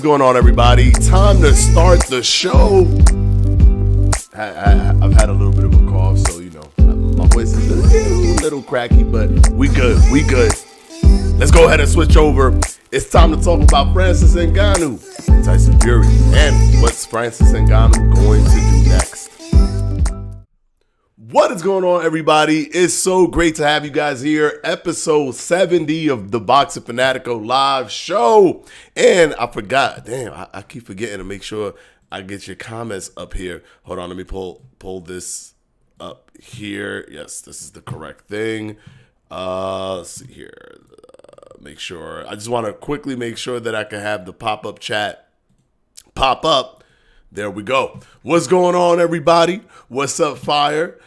Going on, everybody? Time to start the show. I've had a little bit of a cough, so you know my voice is a little cracky, but we good. Let's go ahead and switch over. It's time to talk about Francis Ngannou, Tyson Fury, and what's Francis Ngannou going to do next. What is going on, everybody? It's so great to have you guys here. Episode 70 of the Boxing Fanatico live show. And I forgot, I keep forgetting to make sure I get your comments up here. Hold on, let me pull this up here. Yes, this is the correct thing. Let's see here. Make sure. I just want to quickly make sure that I can have the pop-up chat pop up. There we go. What's going on, everybody? What's up, Fire?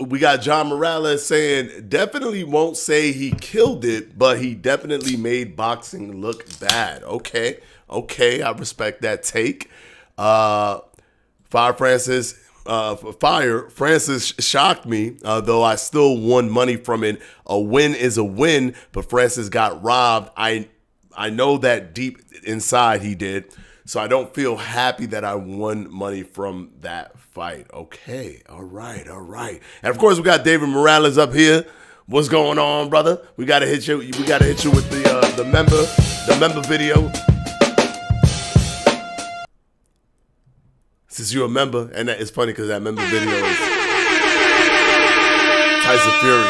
We got John Morales saying, definitely won't say he killed it, but he definitely made boxing look bad. Okay, I respect that take. Fire Francis shocked me, though I still won money from it. A win is a win, but Francis got robbed. I know that deep inside he did. So I don't feel happy that I won money from that fight. Okay, all right. And of course we got David Morales up here. What's going on, brother? We gotta hit you. We gotta hit you with the member video. Since you're a member, and it's funny because that member video is Tyson Fury.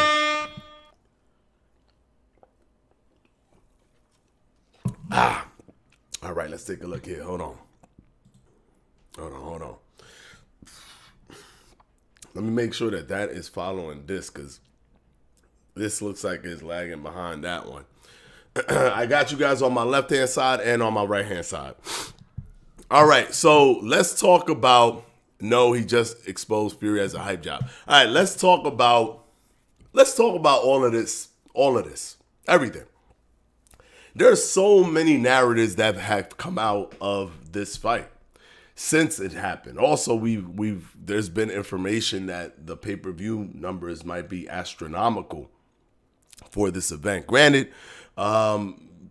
All right, let's take a look here. Hold on. Let me make sure that is following this, because this looks like it's lagging behind that one. I got you guys on my left-hand side and on my right-hand side. All right, so let's talk about, no, he just exposed Fury as a hype job. All right, let's talk about all of this, everything. There's so many narratives that have come out of this fight since it happened. Also, there's been information that the pay-per-view numbers might be astronomical for this event. Granted,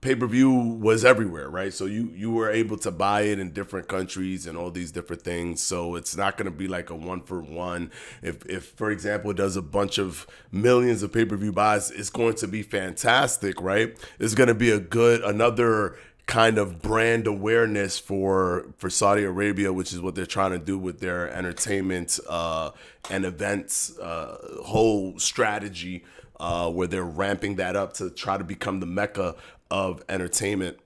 pay-per-view was everywhere, right? So you were able to buy it in different countries and all these different things. So it's not going to be like a one-for-one. If for example, it does a bunch of millions of pay-per-view buys, it's going to be fantastic, right? It's going to be another kind of brand awareness for Saudi Arabia, which is what they're trying to do with their entertainment and events whole strategy, where they're ramping that up to try to become the Mecca of entertainment.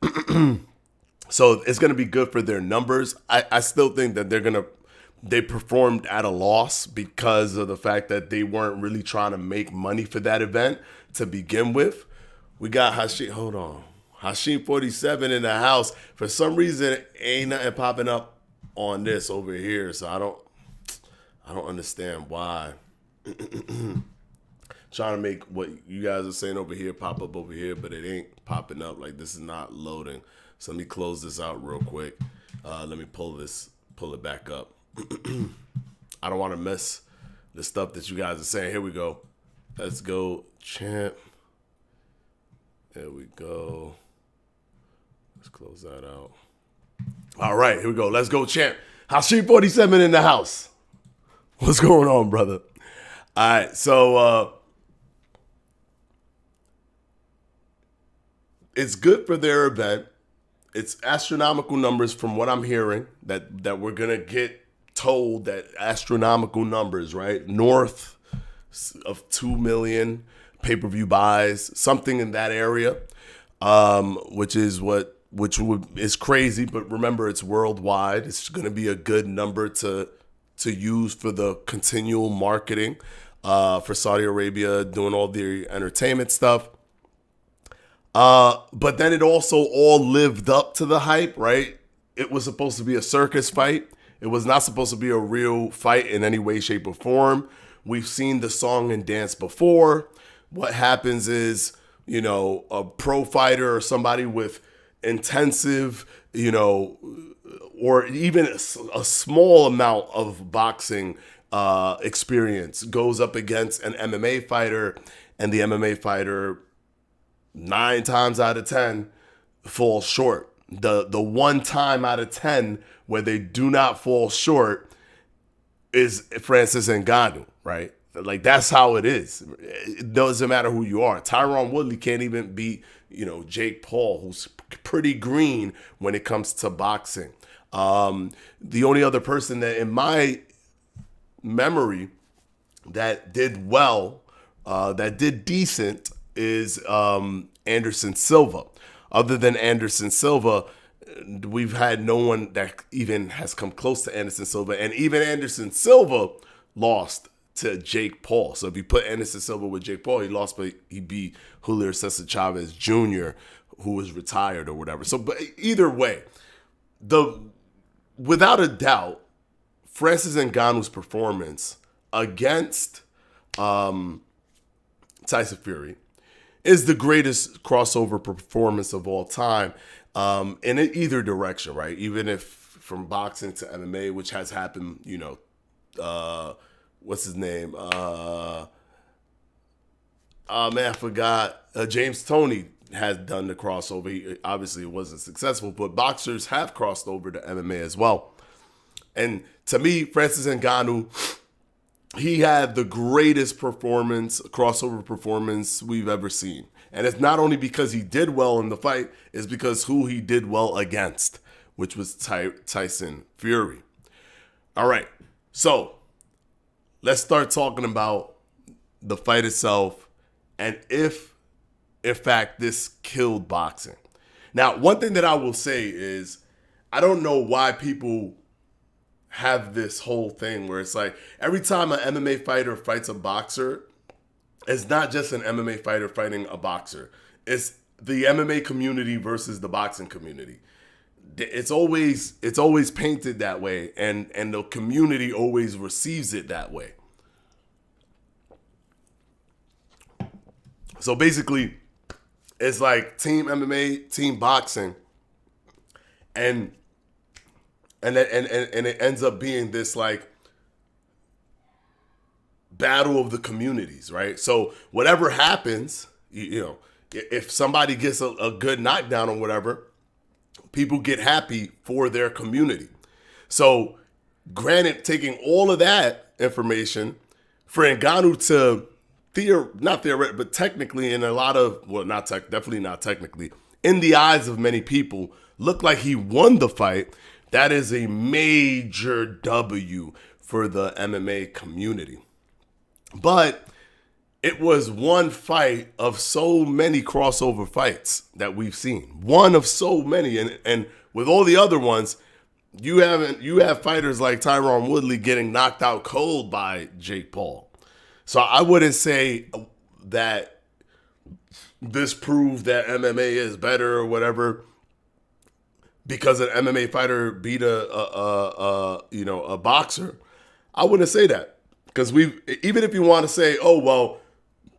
So it's going to be good for their numbers. I still think that they performed at a loss because of the fact that they weren't really trying to make money for that event to begin with. We got Hashim 47 in the house. For some reason, ain't nothing popping up on this over here, so I don't understand why. Trying to make what you guys are saying over here pop up over here, but it ain't popping up. Like, this is not loading. So let me close this out real quick. Let me pull it back up. I don't want to miss the stuff that you guys are saying. Here we go. Let's go, champ. There we go. Let's close that out. All right, here we go. Let's go, champ. Hashim 47 in the house. What's going on, brother? All right, so it's good for their event. It's astronomical numbers from what I'm hearing that we're going to get told that astronomical numbers, right? North of 2 million pay-per-view buys, something in that area, which is crazy. But remember, it's worldwide. It's going to be a good number to use for the continual marketing for Saudi Arabia, doing all the entertainment stuff. But then it also all lived up to the hype, right? It was supposed to be a circus fight. It was not supposed to be a real fight in any way, shape, or form. We've seen the song and dance before. What happens is, a pro fighter or somebody with intensive, or even a small amount of boxing experience goes up against an MMA fighter, and the MMA fighter 9 times out of 10 falls short. The 1 time out of 10 where they do not fall short is Francis Ngannou, right? Like, that's how it is. It doesn't matter who you are. Tyron Woodley can't even beat, Jake Paul, who's pretty green when it comes to boxing. The only other person that in my memory that did well, that did decent, is Anderson Silva. Other than Anderson Silva, we've had no one that even has come close to Anderson Silva. And even Anderson Silva lost to Jake Paul. So if you put Anderson Silva with Jake Paul, he lost, but he beat Julio Cesar Chavez Jr., who was retired or whatever. So, but either way, without a doubt, Francis Ngannou's performance against Tyson Fury is the greatest crossover performance of all time, in either direction, right? Even if from boxing to MMA, which has happened, what's his name? I forgot. James Toney has done the crossover. Obviously, it wasn't successful, but boxers have crossed over to MMA as well. And to me, Francis Ngannou, he had the greatest crossover performance we've ever seen. And it's not only because he did well in the fight, it's because who he did well against, which was Tyson Fury. All right, so let's start talking about the fight itself and if, in fact, this killed boxing. Now, one thing that I will say is I don't know why people have this whole thing where it's like every time an MMA fighter fights a boxer, it's not just an MMA fighter fighting a boxer. It's the MMA community versus the boxing community. It's always painted that way, and the community always receives it that way. So basically, it's like team MMA, team boxing, and it ends up being this like battle of the communities, right? So whatever happens, if somebody gets a good knockdown or whatever, people get happy for their community. So granted, taking all of that information for Ngannou to not theoretically, but technically in a lot of, well, definitely not technically, in the eyes of many people, look like he won the fight. That is a major W for the MMA community. But it was one fight of so many crossover fights that we've seen. One of so many. And with all the other ones, you have fighters like Tyron Woodley getting knocked out cold by Jake Paul. So I wouldn't say that this proved that MMA is better or whatever because an MMA fighter beat a boxer. I wouldn't say that. Because even if you want to say, oh, well,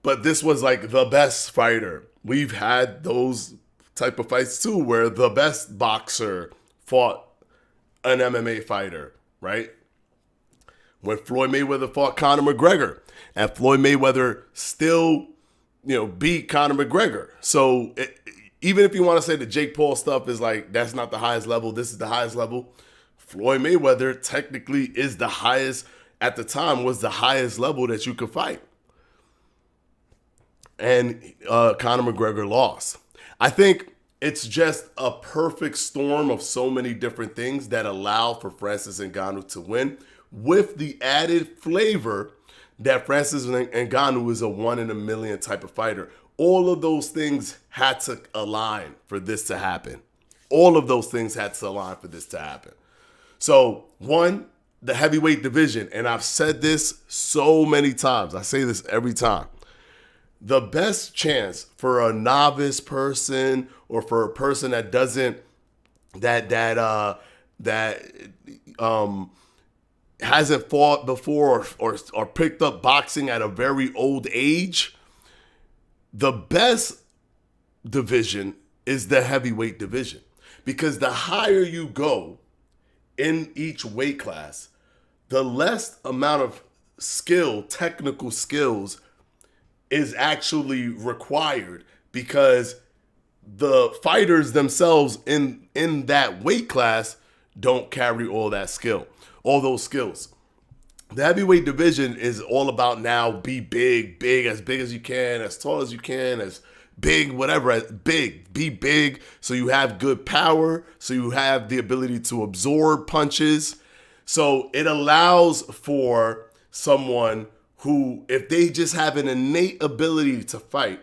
but this was like the best fighter, we've had those type of fights too, where the best boxer fought an MMA fighter, right? When Floyd Mayweather fought Conor McGregor, and Floyd Mayweather still, beat Conor McGregor. So even if you want to say the Jake Paul stuff is like, that's not the highest level, this is the highest level, Floyd Mayweather technically is the highest, at the time, was the highest level that you could fight. And Conor McGregor lost. I think it's just a perfect storm of so many different things that allow for Francis Ngannou to win. with the added flavor that Francis Ngannou is a 1 in a million type of fighter. All of those things had to align for this to happen. All of those things had to align for this to happen. So, one, the heavyweight division, and I've said this so many times. I say this every time. The best chance for a novice person or for a person that doesn't hasn't fought before or picked up boxing at a very old age, the best division is the heavyweight division. Because the higher you go in each weight class, the less amount of skill, technical skills, is actually required, because the fighters themselves in that weight class don't carry all those skills. The heavyweight division is all about now be big as you can, as tall as you can, as big, whatever, be big, so you have good power, so you have the ability to absorb punches. So it allows for someone who, if they just have an innate ability to fight,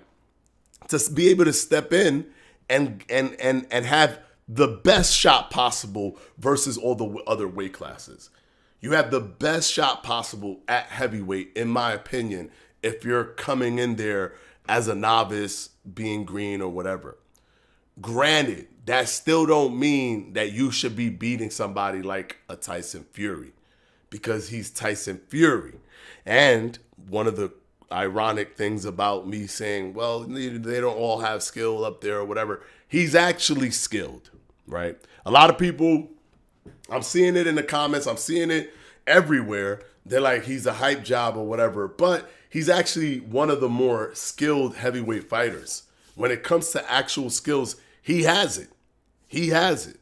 to be able to step in and have the best shot possible versus all the other weight classes. You have the best shot possible at heavyweight, in my opinion, if you're coming in there as a novice, being green or whatever. Granted, that still don't mean that you should be beating somebody like a Tyson Fury, because he's Tyson Fury. And one of the ironic things about me saying, well, they don't all have skill up there or whatever, he's actually skilled, right? A lot of people, I'm seeing it in the comments, I'm seeing it everywhere. They're like, he's a hype job or whatever, but he's actually one of the more skilled heavyweight fighters. When it comes to actual skills, he has it. He has it.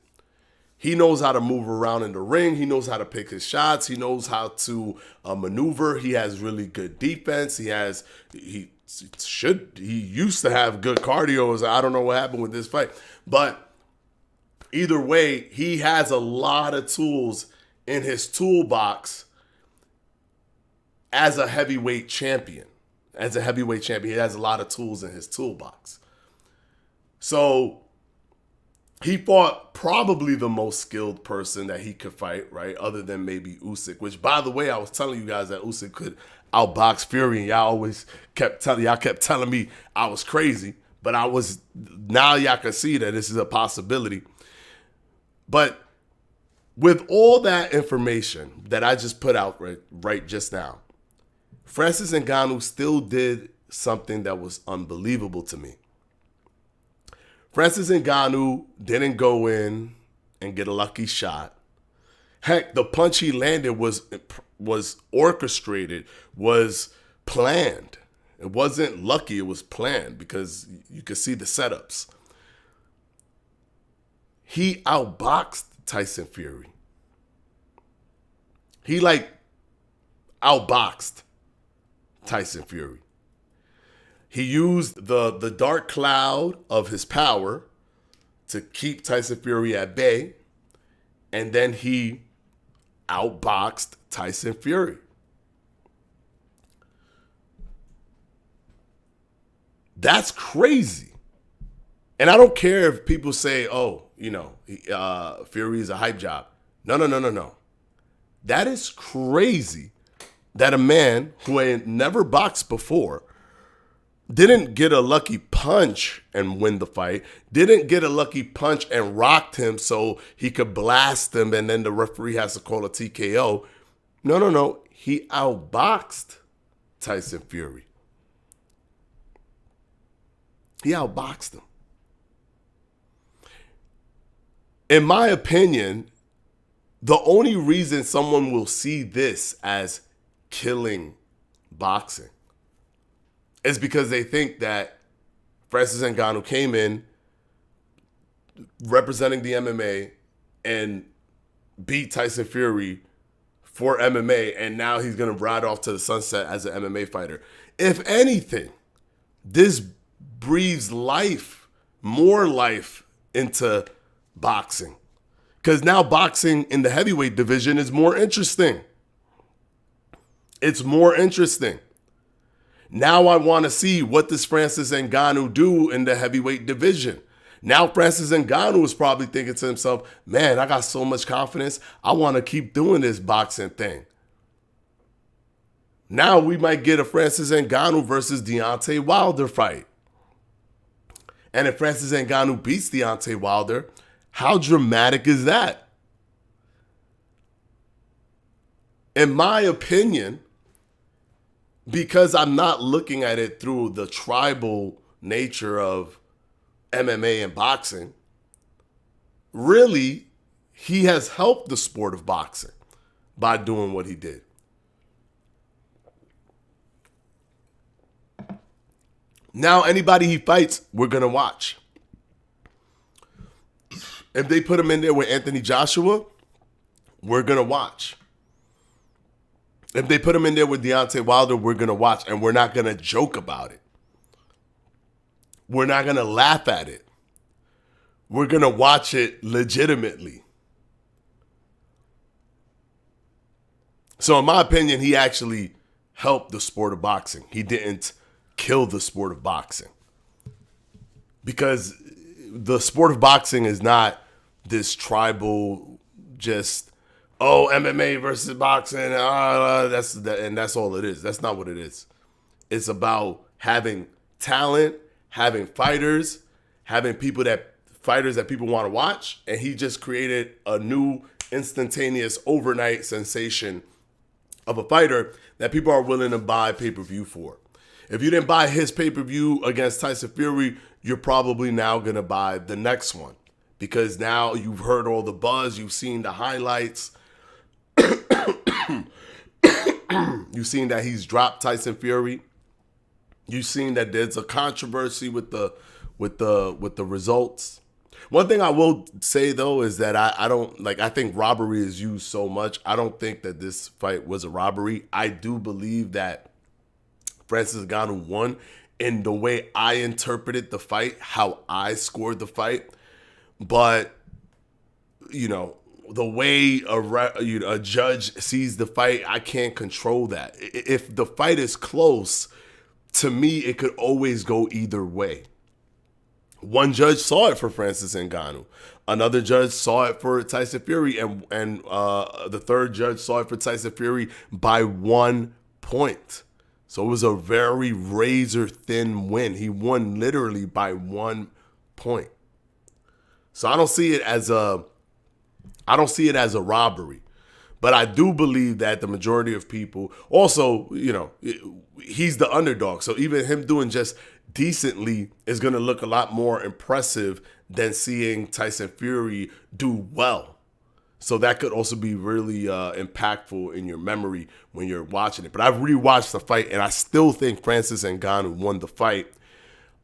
He knows how to move around in the ring. He knows how to pick his shots. He knows how to maneuver. He has really good defense. He used to have good cardio. I don't know what happened with this fight. But either way, he has a lot of tools in his toolbox as a heavyweight champion. As a heavyweight champion, he has a lot of tools in his toolbox. So he fought probably the most skilled person that he could fight, right? Other than maybe Usyk, which, by the way, I was telling you guys that Usyk could outbox Fury, and y'all kept telling me I was crazy, but now y'all can see that this is a possibility. But with all that information that I just put out right just now, Francis Ngannou still did something that was unbelievable to me. Francis Ngannou didn't go in and get a lucky shot. Heck, the punch he landed was orchestrated, was planned. It wasn't lucky, it was planned, because you could see the setups. He outboxed Tyson Fury. He outboxed Tyson Fury. He used the dark cloud of his power to keep Tyson Fury at bay, and then he outboxed Tyson Fury. That's crazy. And I don't care if people say, Fury is a hype job. No. That is crazy that a man who had never boxed before, didn't get a lucky punch and win the fight, didn't get a lucky punch and rocked him so he could blast him and then the referee has to call a TKO. No. He outboxed Tyson Fury. He outboxed him. In my opinion, the only reason someone will see this as killing boxing is because they think that Francis Ngannou came in representing the MMA and beat Tyson Fury for MMA, and now he's going to ride off to the sunset as an MMA fighter. If anything, this breathes more life into boxing. Because now boxing in the heavyweight division is more interesting. It's more interesting. Now I want to see what does Francis Ngannou do in the heavyweight division. Now Francis Ngannou is probably thinking to himself, man, I got so much confidence. I want to keep doing this boxing thing. Now we might get a Francis Ngannou versus Deontay Wilder fight. And if Francis Ngannou beats Deontay Wilder, how dramatic is that? In my opinion, because I'm not looking at it through the tribal nature of MMA and boxing, really, he has helped the sport of boxing by doing what he did. Now, anybody he fights, we're going to watch. If they put him in there with Anthony Joshua, we're going to watch. If they put him in there with Deontay Wilder, we're going to watch, and we're not going to joke about it. We're not going to laugh at it. We're going to watch it legitimately. So in my opinion, he actually helped the sport of boxing. He didn't kill the sport of boxing. Because the sport of boxing is not this tribal, just, oh, MMA versus boxing, and that's all it is. That's not what it is. It's about having talent, having fighters, having fighters that people want to watch, and he just created a new instantaneous overnight sensation of a fighter that people are willing to buy pay-per-view for. If you didn't buy his pay-per-view against Tyson Fury, you're probably now going to buy the next one, because now you've heard all the buzz, you've seen the highlights, you've seen that he's dropped Tyson Fury, you've seen that there's a controversy with the results. One thing I will say though is that I think robbery is used so much. I don't think that this fight was a robbery. I do believe that Francis Ngannou won in the way I interpreted the fight, how I scored the fight. But, the way a judge sees the fight, I can't control that. If the fight is close, to me, it could always go either way. One judge saw it for Francis Ngannou. Another judge saw it for Tyson Fury, and the third judge saw it for Tyson Fury by 1 point. So it was a very razor-thin win. He won literally by 1 point. So I don't see it as a robbery. But I do believe that the majority of people also, he's the underdog. So even him doing just decently is going to look a lot more impressive than seeing Tyson Fury do well. So that could also be really impactful in your memory when you're watching it. But I've rewatched the fight, and I still think Francis Ngannou won the fight.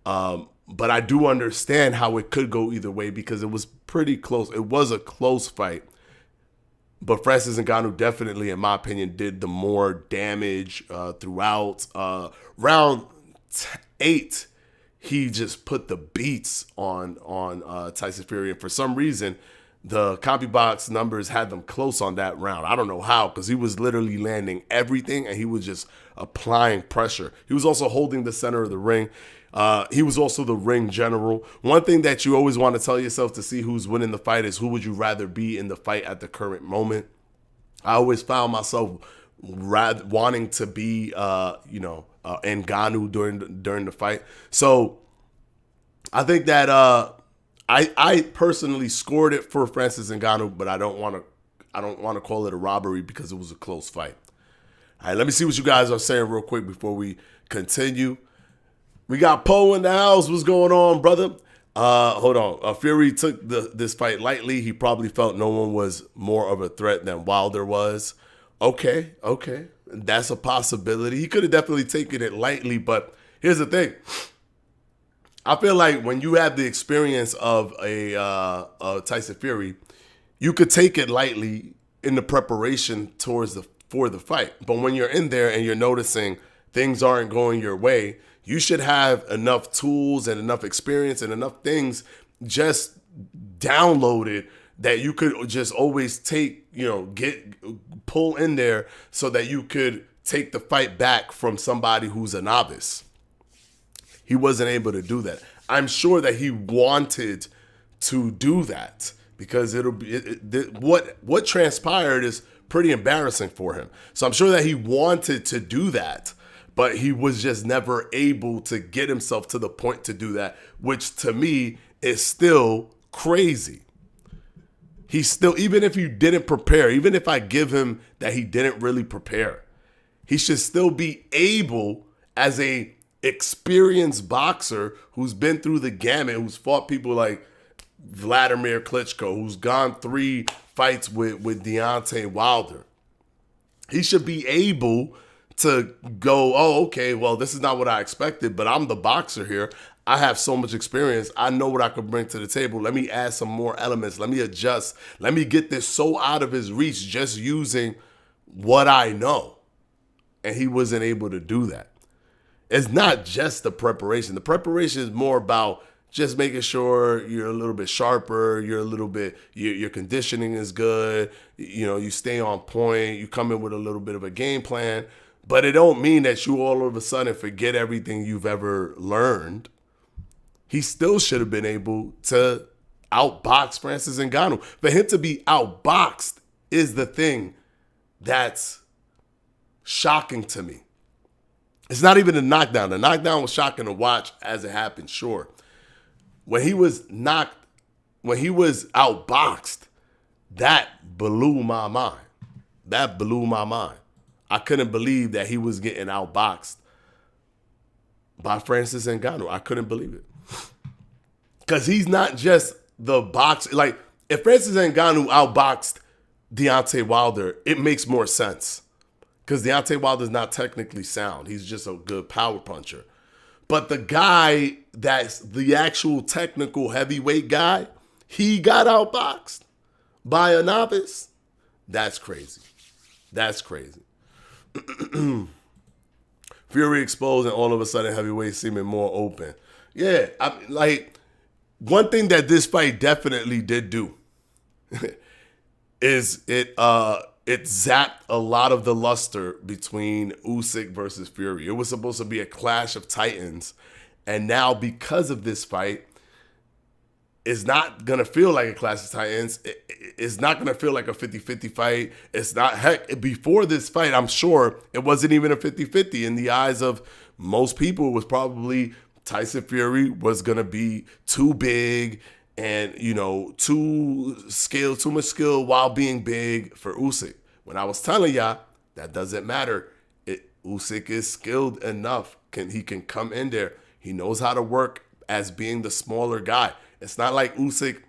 But I do understand how it could go either way because it was pretty close. It was a close fight. But Francis Ngannou definitely, in my opinion, did the more damage throughout. Round 8, he just put the beats on Tyson Fury. And for some reason, the CompuBox numbers had them close on that round. I don't know how, because he was literally landing everything, and he was just applying pressure. He was also holding the center of the ring. He was also the ring general. One thing that you always want to tell yourself to see who's winning the fight is who would you rather be in the fight at the current moment. I always found myself wanting to be, Ngannou during the fight. So I think that I personally scored it for Francis Ngannou, but I don't want to call it a robbery because it was a close fight. All right, let me see what you guys are saying real quick before we continue. We got Poe in the house. What's going on, brother? Hold on. Fury took this fight lightly. He probably felt no one was more of a threat than Wilder was. Okay. That's a possibility. He could have definitely taken it lightly, but here's the thing. I feel like when you have the experience of a Tyson Fury, you could take it lightly in the preparation for the fight. But when you're in there and you're noticing things aren't going your way, you should have enough tools and enough experience and enough things just downloaded that you could just always pull in there so that you could take the fight back from somebody who's a novice. He wasn't able to do that. I'm sure that he wanted to do that because what transpired is pretty embarrassing for him. So I'm sure that he wanted to do that, but he was just never able to get himself to the point to do that, which to me is still crazy. He still, even if he didn't prepare, even if I give him that he didn't really prepare, he should still be able, as a experienced boxer who's been through the gamut, who's fought people like Vladimir Klitschko, who's gone 3 fights with Deontay Wilder. He should be able to go, oh, okay, well, this is not what I expected, but I'm the boxer here. I have so much experience. I know what I could bring to the table. Let me add some more elements. Let me adjust. Let me get this so out of his reach just using what I know. And he wasn't able to do that. It's not just the preparation. The preparation is more about just making sure you're a little bit sharper, your conditioning is good, you stay on point, you come in with a little bit of a game plan, but it don't mean that you all of a sudden forget everything you've ever learned. He still should have been able to outbox Francis Ngannou. For him to be outboxed is the thing that's shocking to me. It's not even a knockdown. The knockdown was shocking to watch as it happened, sure. When he was outboxed, that blew my mind. That blew my mind. I couldn't believe that he was getting outboxed by Francis Ngannou. I couldn't believe it. Because he's not just the boxer. Like, if Francis Ngannou outboxed Deontay Wilder, it makes more sense. Because Deontay Wilder's not technically sound. He's just a good power puncher. But the guy that's the actual technical heavyweight guy, he got outboxed by a novice. That's crazy. That's crazy. Fury exposed and all of a sudden heavyweight seeming more open. Yeah, one thing that this fight definitely did do is it zapped a lot of the luster between Usyk versus Fury. It was supposed to be a clash of titans, and now because of this fight, it's not going to feel like a clash of titans. It's not going to feel like a 50-50 fight. It's not, heck, before this fight, I'm sure it wasn't even a 50-50. In the eyes of most people, it was probably Tyson Fury was going to be too big and, too much skill while being big for Usyk. When I was telling y'all, that doesn't matter. Usyk is skilled enough. He can come in there. He knows how to work as being the smaller guy. It's not like Usyk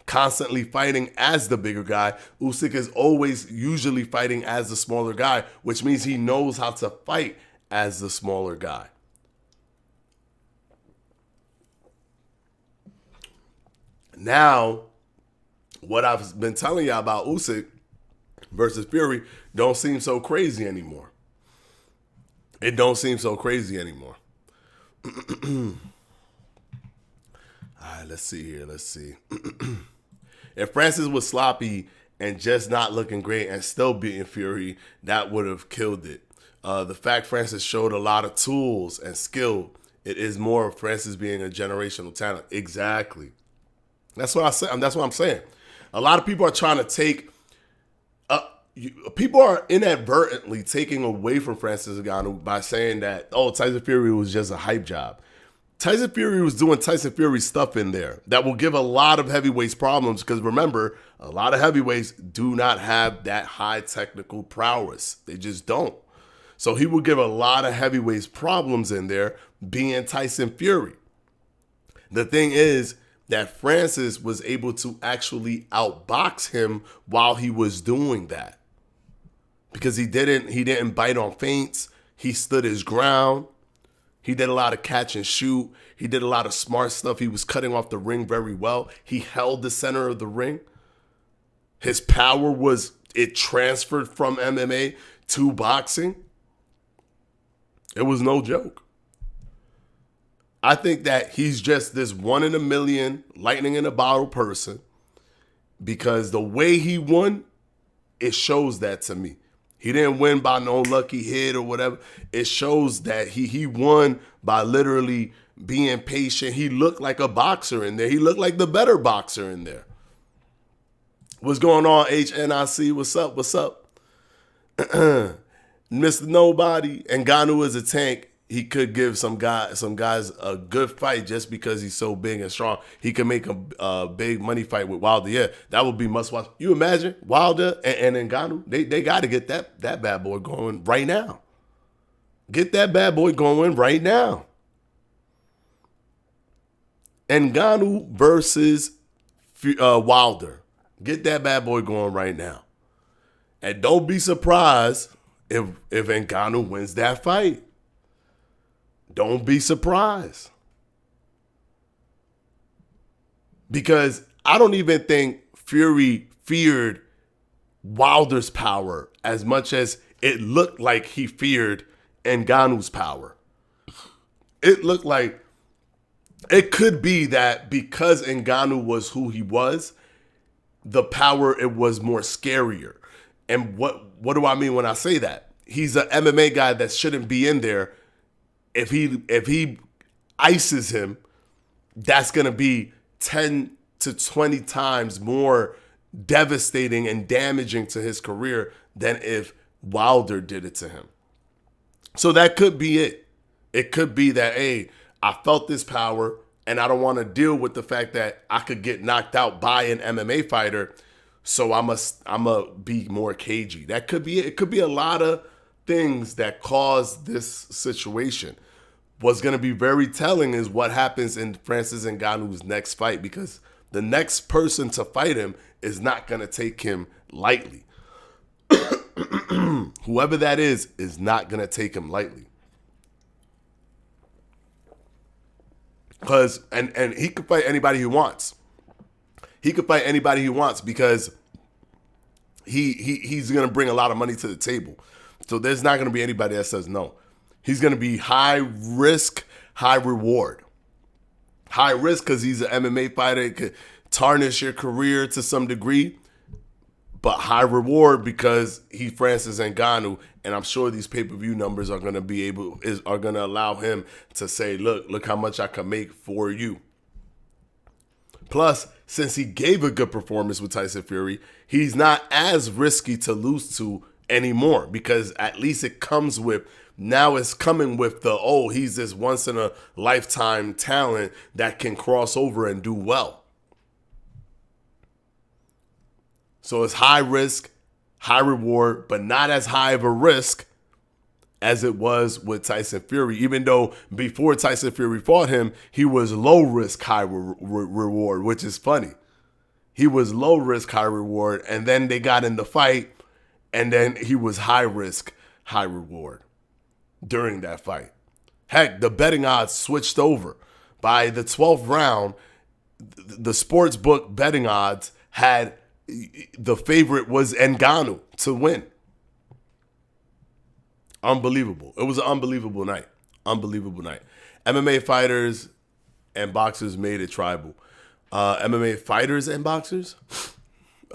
constantly fighting as the bigger guy. Usyk is always usually fighting as the smaller guy, which means he knows how to fight as the smaller guy. Now, what I've been telling y'all about Usyk versus Fury don't seem so crazy anymore. It don't seem so crazy anymore. All right, let's see here. Let's see. If Francis was sloppy and just not looking great and still beating Fury, that would have killed it. The fact Francis showed a lot of tools and skill, it is more of Francis being a generational talent. Exactly. That's what I said. That's what I'm saying. A lot of people are trying to take. People are inadvertently taking away from Francis Ngannou by saying that, Tyson Fury was just a hype job. Tyson Fury was doing Tyson Fury stuff in there that will give a lot of heavyweights problems because remember, a lot of heavyweights do not have that high technical prowess. They just don't. So he will give a lot of heavyweights problems in there being Tyson Fury. The thing is that Francis was able to actually outbox him while he was doing that. Because he didn't bite on feints. He stood his ground. He did a lot of catch and shoot. He did a lot of smart stuff. He was cutting off the ring very well. He held the center of the ring. His power it transferred from MMA to boxing. It was no joke. I think that he's just this 1 in a million, lightning in a bottle person because the way he won, it shows that to me. He didn't win by no lucky hit or whatever. It shows that he won by literally being patient. He looked like a boxer in there. He looked like the better boxer in there. What's going on, HNIC? What's up? What's up? Mr. Nobody. Ngannou is a tank. He could give some guys a good fight just because he's so big and strong. He could make a big money fight with Wilder. Yeah, that would be must watch. You imagine Wilder and Ngannou? They got to get that bad boy going right now. Get that bad boy going right now. Ngannou versus Wilder. Get that bad boy going right now. And don't be surprised if Ngannou wins that fight. Don't be surprised. Because I don't even think Fury feared Wilder's power as much as it looked like he feared Ngannou's power. It looked like it could be that because Ngannou was who he was, the power, it was more scarier. And what do I mean when I say that? He's an MMA guy that shouldn't be in there. If he ices him, that's going to be 10 to 20 times more devastating and damaging to his career than if Wilder did it to him. So that could be it. It could be that, hey, I felt this power and I don't want to deal with the fact that I could get knocked out by an MMA fighter, so I'm a be more cagey. That could be it. It could be a lot of things that caused this situation. What's going to be very telling is what happens in Francis Ngannou's next fight, because the next person to fight him is not going to take him lightly. Whoever that is not going to take him lightly. Because and he could fight anybody he wants. He could fight anybody he wants because he's going to bring a lot of money to the table. So there's not going to be anybody that says no. He's going to be high risk, high reward. High risk because he's an MMA fighter. It could tarnish your career to some degree. But high reward because he's Francis Ngannou, and I'm sure these pay-per-view numbers are going to allow him to say, look how much I can make for you. Plus, since he gave a good performance with Tyson Fury, he's not as risky to lose to anymore, because at least it's coming with he's this once in a lifetime talent that can cross over and do well. So it's high risk, high reward, but not as high of a risk as it was with Tyson Fury. Even though before Tyson Fury fought him, he was low risk, high reward, which is funny. He was low risk, high reward, and then they got in the fight, and then he was high risk, high reward during that fight. Heck, the betting odds switched over. By the 12th round, the sports book betting odds had the favorite was Ngannou to win. Unbelievable. It was an unbelievable night. Unbelievable night. MMA fighters and boxers made it tribal. MMA fighters and boxers?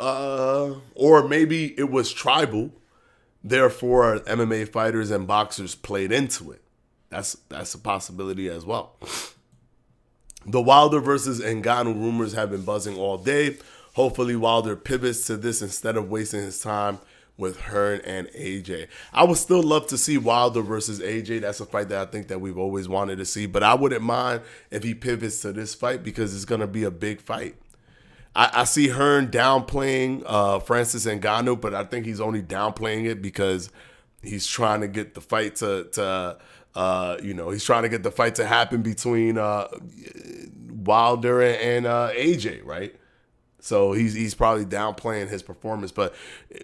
Or maybe it was tribal. Therefore, MMA fighters and boxers played into it. That's a possibility as well. The Wilder versus Ngannou rumors have been buzzing all day. Hopefully Wilder pivots to this instead of wasting his time with Hearn and AJ. I would still love to see Wilder versus AJ. That's a fight that I think that we've always wanted to see. But I wouldn't mind if he pivots to this fight because it's going to be a big fight. I see Hearn downplaying Francis Ngannou, but I think he's only downplaying it because he's trying to get the fight he's trying to get the fight to happen between Wilder and AJ, right? So he's probably downplaying his performance, but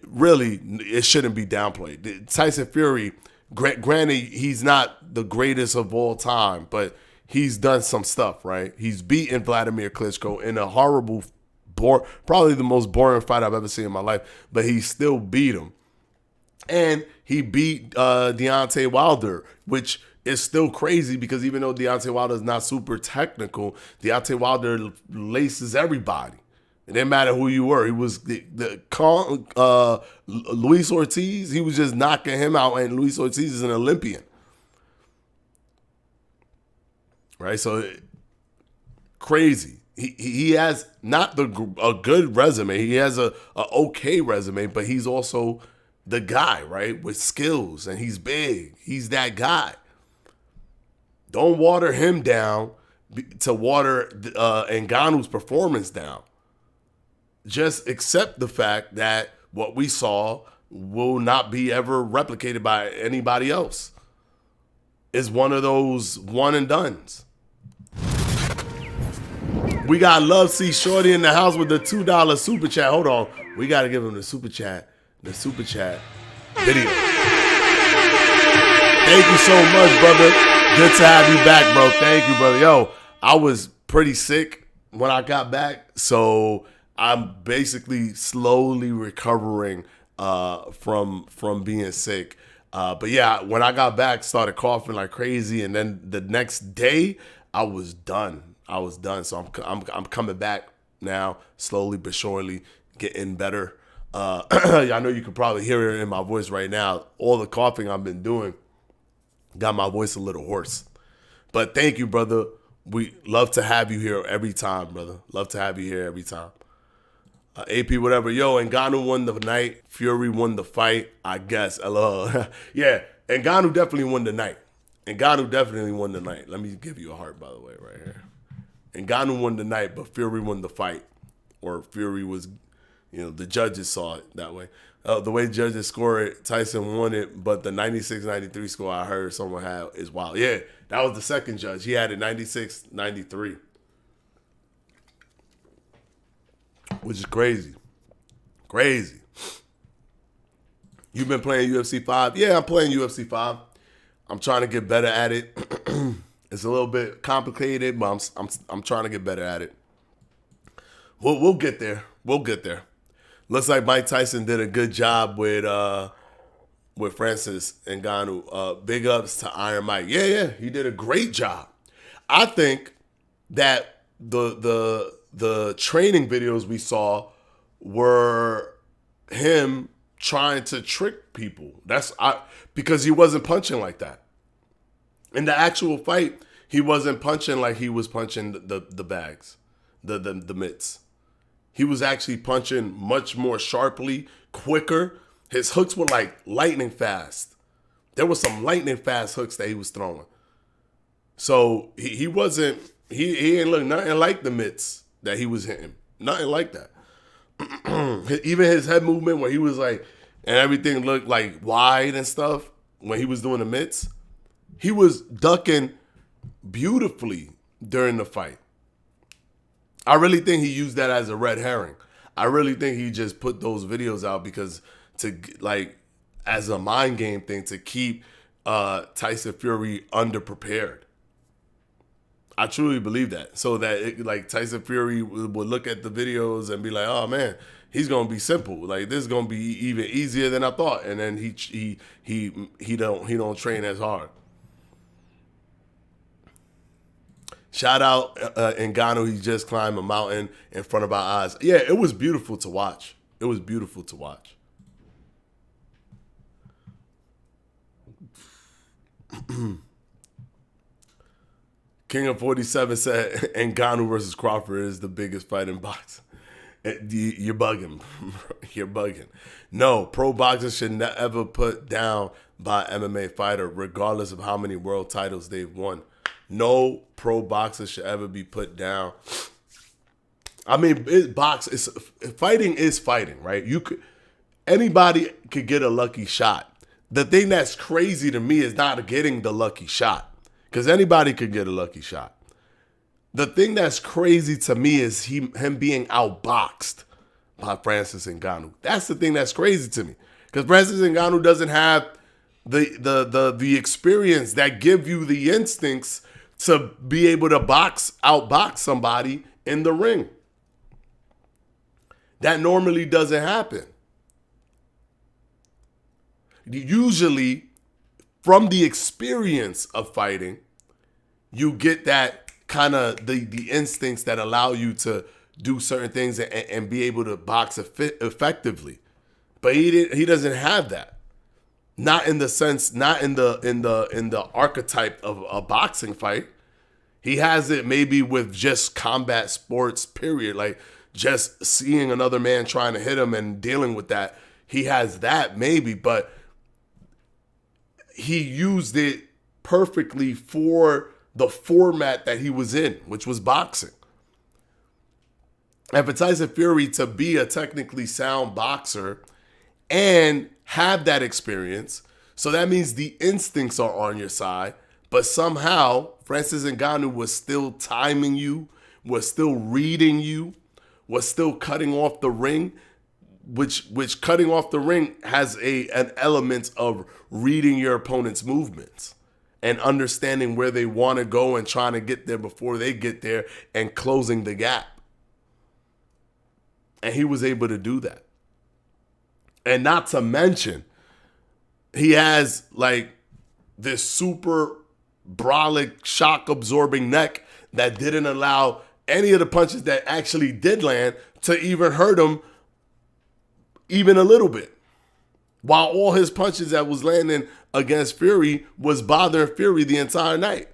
really it shouldn't be downplayed. Tyson Fury, granted, he's not the greatest of all time, but he's done some stuff, right? He's beaten Vladimir Klitschko in a horrible, probably the most boring fight I've ever seen in my life, but he still beat him. And he beat Deontay Wilder, which is still crazy because even though Deontay Wilder is not super technical, Deontay Wilder laces everybody. It didn't matter who you were. He was Luis Ortiz. He was just knocking him out, and Luis Ortiz is an Olympian, right? So crazy. He has not a good resume. He has a okay resume, but he's also the guy, right, with skills, and he's big. He's that guy. Don't water him down to water Ngannou's performance down. Just accept the fact that what we saw will not be ever replicated by anybody else. It's one of those one and dones. We got Love C Shorty in the house with the $2 super chat. Hold on. We got to give him the super chat video. Thank you so much, brother. Good to have you back, bro. Thank you, brother. Yo, I was pretty sick when I got back, so I'm basically slowly recovering from being sick. But yeah, when I got back, started coughing like crazy, and then the next day I was done. So I'm coming back now, slowly but surely, getting better. I know you can probably hear it in my voice right now. All the coughing I've been doing got my voice a little hoarse. But thank you, brother. We love to have you here every time, brother. Love to have you here every time. AP, whatever. Yo, Ngannou won the night. Fury won the fight, I guess. LOL. Yeah, Ngannou definitely won the night. Let me give you a heart, by the way, right here. Ngannou won the night, but Fury won the fight. Or Fury was, the judges saw it that way. The way judges score it, Tyson won it, but the 96-93 score I heard someone had is wild. Yeah, that was the second judge. He had it 96-93. Which is crazy. Crazy. You've been playing UFC 5? Yeah, I'm playing UFC 5. I'm trying to get better at it. It's a little bit complicated, but I'm trying to get better at it. We'll get there. Looks like Mike Tyson did a good job with Francis Ngannou. Big ups to Iron Mike. Yeah, he did a great job. I think that the training videos we saw were him trying to trick people. Because he wasn't punching like that. In the actual fight, he wasn't punching like he was punching the bags, the mitts. He was actually punching much more sharply, quicker. His hooks were like lightning fast. There were some lightning fast hooks that he was throwing. So he didn't look nothing like the mitts that he was hitting. Nothing like that. Even his head movement where he was like, and everything looked like wide and stuff when he was doing the mitts. He was ducking beautifully during the fight. I really think he used that as a red herring. I really think he just put those videos out because as a mind game thing to keep Tyson Fury underprepared. I truly believe that. So that Tyson Fury would look at the videos and be like, oh man, he's gonna be simple. Like this is gonna be even easier than I thought. And then he don't train as hard. Shout out Ngannou. He just climbed a mountain in front of our eyes. Yeah, it was beautiful to watch. King of 47 said Ngannou versus Crawford is the biggest fight in boxing. You're bugging. You're bugging. No, pro boxers should never put down by MMA fighter, regardless of how many world titles they've won. No pro boxer should ever be put down. I mean, fighting is fighting, right? Anybody could get a lucky shot. The thing that's crazy to me is not getting the lucky shot, because anybody could get a lucky shot. The thing that's crazy to me is him being outboxed by Francis Ngannou. That's the thing that's crazy to me, because Francis Ngannou doesn't have the experience that give you the instincts to be able to outbox somebody in the ring. That normally doesn't happen. Usually, from the experience of fighting, you get that kind of the instincts that allow you to do certain things and be able to box effectively. But he doesn't have that. Not in the sense, not in the archetype of a boxing fight. He has it maybe with just combat sports, period. Like just seeing another man trying to hit him and dealing with that. He has that maybe, but he used it perfectly for the format that he was in, which was boxing. And for Tyson Fury to be a technically sound boxer and have that experience, so that means the instincts are on your side, but somehow Francis Ngannou was still timing you, was still reading you, was still cutting off the ring, which cutting off the ring has an element of reading your opponent's movements and understanding where they want to go and trying to get there before they get there and closing the gap. And he was able to do that. And not to mention, he has like this super brolic, shock absorbing neck that didn't allow any of the punches that actually did land to even hurt him even a little bit. While all his punches that was landing against Fury was bothering Fury the entire night.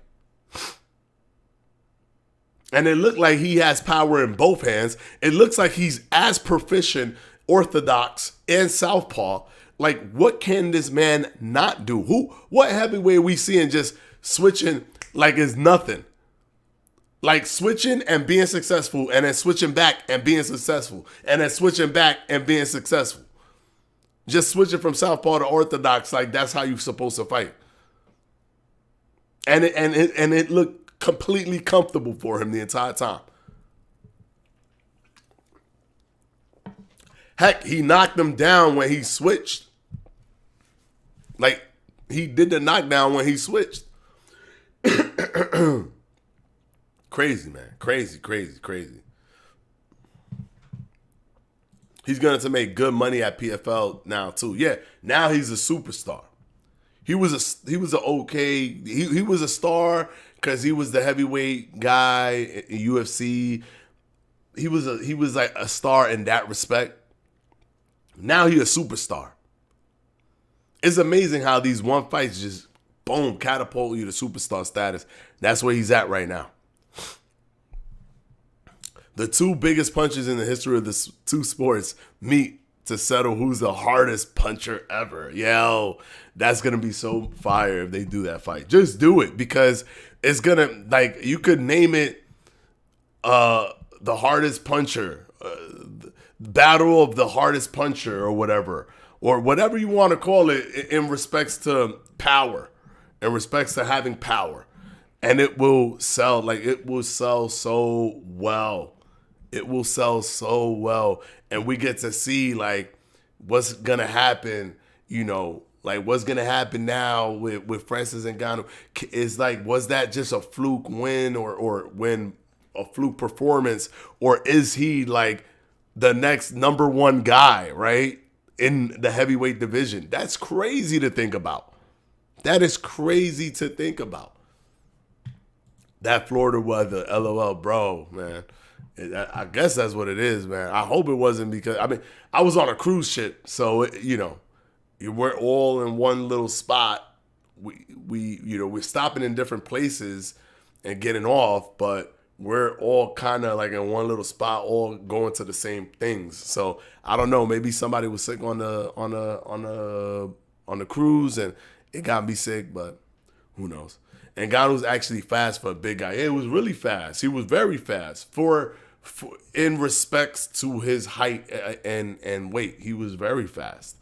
And it looked like he has power in both hands. It looks like he's as proficient, orthodox, and southpaw. Like, what can this man not do? What heavyweight are we seeing just switching like it's nothing? Like switching and being successful, and then switching back and being successful, and then switching back and being successful. Just switching from southpaw to orthodox, like that's how you're supposed to fight. And it looked completely comfortable for him the entire time. Heck, he knocked him down when he switched. Like, he did the knockdown when he switched. Crazy, man. Crazy. He's going to make good money at PFL now, too. Yeah, now he's a superstar. He was a star because he was the heavyweight guy in UFC. He was like a star in that respect. Now he's a superstar. It's amazing how these one fights just boom catapult you to superstar status. That's where he's at right now. The two biggest punches in the history of the two sports meet to settle who's the hardest puncher ever. Yo, that's going to be so fire if they do that fight. Just do it because it's going to, like, you could name it the hardest puncher, battle of the hardest puncher or whatever you want to call it in respects to power, in respects to having power. And it will sell, like it will sell so well. It will sell so well. And we get to see like what's going to happen, you know, like what's going to happen now with Francis Ngannou. Is like, was that just a fluke win or win a fluke performance? Or is he like the next number one guy, right? In the heavyweight division? That's crazy to think about. That is crazy to think about. That Florida weather, LOL, bro, man. I guess that's what it is, man. I hope it wasn't because, I mean, I was on a cruise ship, so, we're all in one little spot. We're stopping in different places and getting off, but we're all kind of like in one little spot, all going to the same things. So I don't know. Maybe somebody was sick on the cruise and it got me sick, but who knows? And God was actually fast for a big guy. It was really fast. He was very fast for in respects to his height and weight. He was very fast.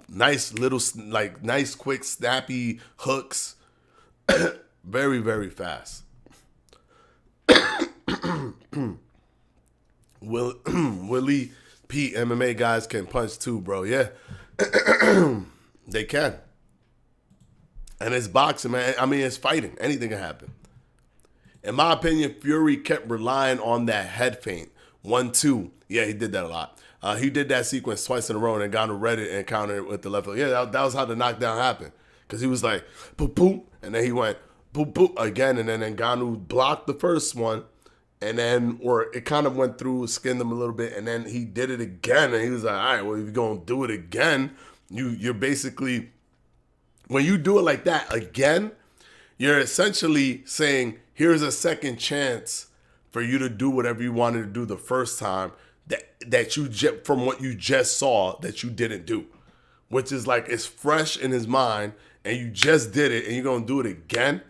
Nice little, like nice, quick, snappy hooks. Very, very fast. Willie Pete MMA guys can punch too, bro. Yeah, they can. And it's boxing, man. I mean, it's fighting. Anything can happen. In my opinion, Fury kept relying on that head feint. 1-2. Yeah, he did that a lot. He did that sequence twice in a row and got read it and countered it with the left hook. Yeah, that was how the knockdown happened. Because he was like, boop, boop. And then he went, boop, boop, again. And then Ngannou blocked the first one. and then, or it kind of went through, skinned him a little bit, and then he did it again, and he was like, all right, well, if you're going to do it again, you're basically, when you do it like that again, you're essentially saying, here's a second chance for you to do whatever you wanted to do the first time that you from what you just saw that you didn't do, which is like it's fresh in his mind, and you just did it, and you're gonna do it again.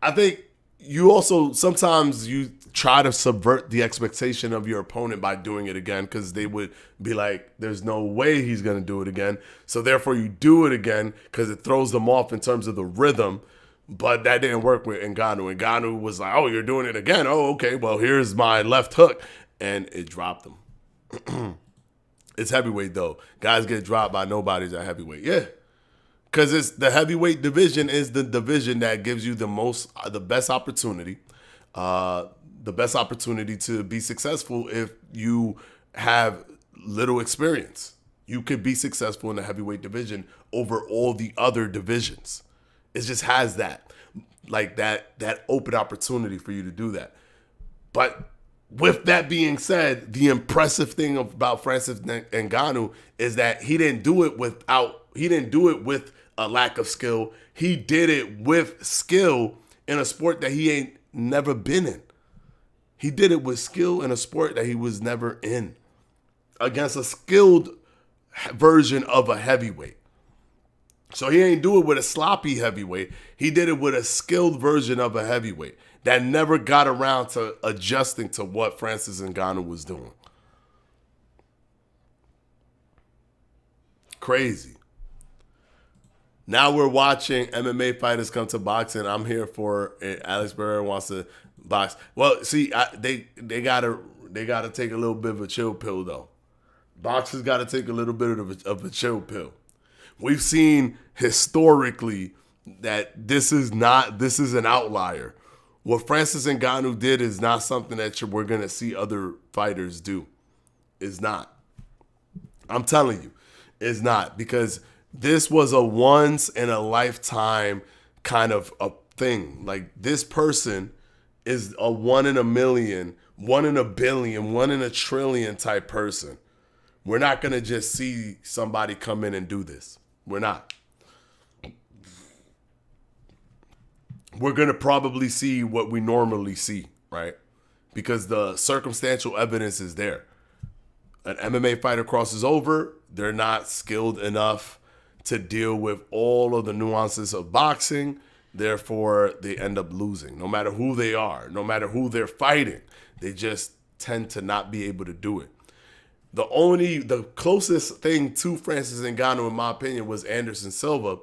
I think you also sometimes you try to subvert the expectation of your opponent by doing it again, because they would be like, there's no way he's gonna do it again. So therefore you do it again because it throws them off in terms of the rhythm. But that didn't work with Ngannou. Ngannou was like, oh, you're doing it again. Oh, okay, well, here's my left hook. And it dropped him. It's heavyweight, though. Guys get dropped by nobodies at heavyweight. Yeah. Because it's the heavyweight division is the division that gives you the best opportunity. The best opportunity to be successful if you have little experience. You could be successful in the heavyweight division over all the other divisions. It just has that, like that open opportunity for you to do that. But with that being said, the impressive thing about Francis Ngannou is that he didn't do it with a lack of skill. He did it with skill in a sport that he ain't never been in. He did it with skill in a sport that he was never in, against a skilled version of a heavyweight. So he ain't do it with a sloppy heavyweight. He did it with a skilled version of a heavyweight that never got around to adjusting to what Francis Ngannou was doing. Crazy. Now we're watching MMA fighters come to boxing. I'm here for it. Alex Barrera wants to box. Well, see, they gotta take a little bit of a chill pill though. Boxers gotta take a little bit of a chill pill. We've seen historically that this is an outlier. What Francis Ngannou did is not something that we're going to see other fighters do. It's not. I'm telling you, it's not. Because this was a once in a lifetime kind of a thing. Like, this person is a 1 in a million, 1 in a billion, 1 in a trillion type person. We're not going to just see somebody come in and do this. We're not. We're going to probably see what we normally see, right? Because the circumstantial evidence is there. An MMA fighter crosses over. They're not skilled enough to deal with all of the nuances of boxing. Therefore, they end up losing. No matter who they are, no matter who they're fighting, they just tend to not be able to do it. The closest thing to Francis Ngannou, in my opinion, was Anderson Silva,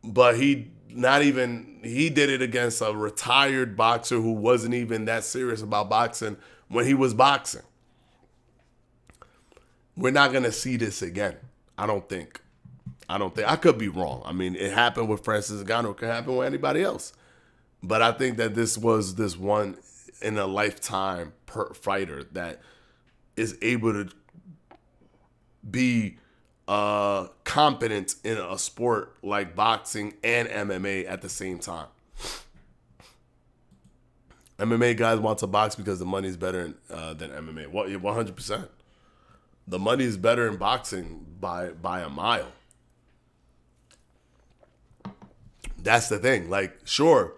but he did it against a retired boxer who wasn't even that serious about boxing when he was boxing. We're not gonna see this again. I don't think. I could be wrong. I mean, it happened with Francis Ngannou. It could happen with anybody else, but I think that this was this one in a lifetime fighter that is able to be competent in a sport like boxing and MMA at the same time. MMA guys want to box because the money is better than MMA. 100%. The money is better in boxing by a mile. That's the thing. Like, sure,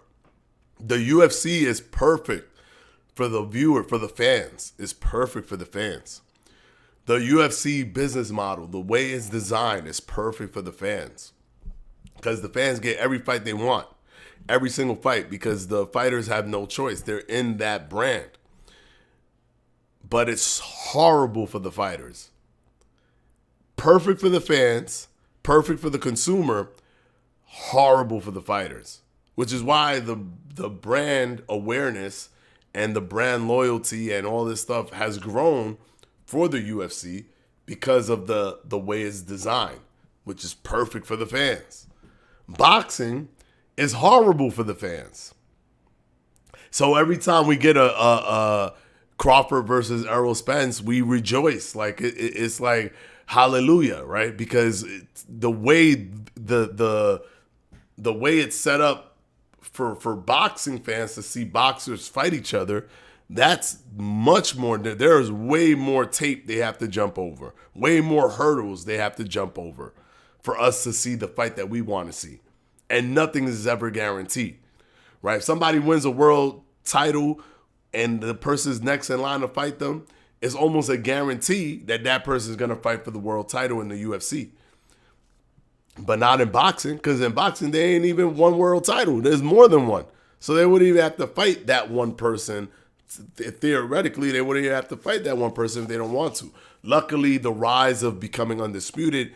the UFC is perfect for the viewer, for the fans. It's perfect for the fans. The UFC business model, the way it's designed, is perfect for the fans. Because the fans get every fight they want. Every single fight. Because the fighters have no choice. They're in that brand. But it's horrible for the fighters. Perfect for the fans. Perfect for the consumer. Horrible for the fighters. Which is why the brand awareness and the brand loyalty and all this stuff has grown for the UFC because of the way it's designed, which is perfect for the fans. Boxing is horrible for the fans. So every time we get a Crawford versus Errol Spence, we rejoice. Like it's like hallelujah, right? Because the way the way it's set up for boxing fans to see boxers fight each other, That's much more. There is way more tape they have to jump over, way more hurdles they have to jump over for us to see the fight that we want to see. And nothing is ever guaranteed, right? If somebody wins a world title and the person's next in line to fight them, it's almost a guarantee that that person is going to fight for the world title in the UFC. But not in boxing, because in boxing, they ain't even one world title. There's more than one. So they wouldn't even have to fight that one person. Theoretically, they wouldn't even have to fight that one person if they don't want to. Luckily, the rise of becoming undisputed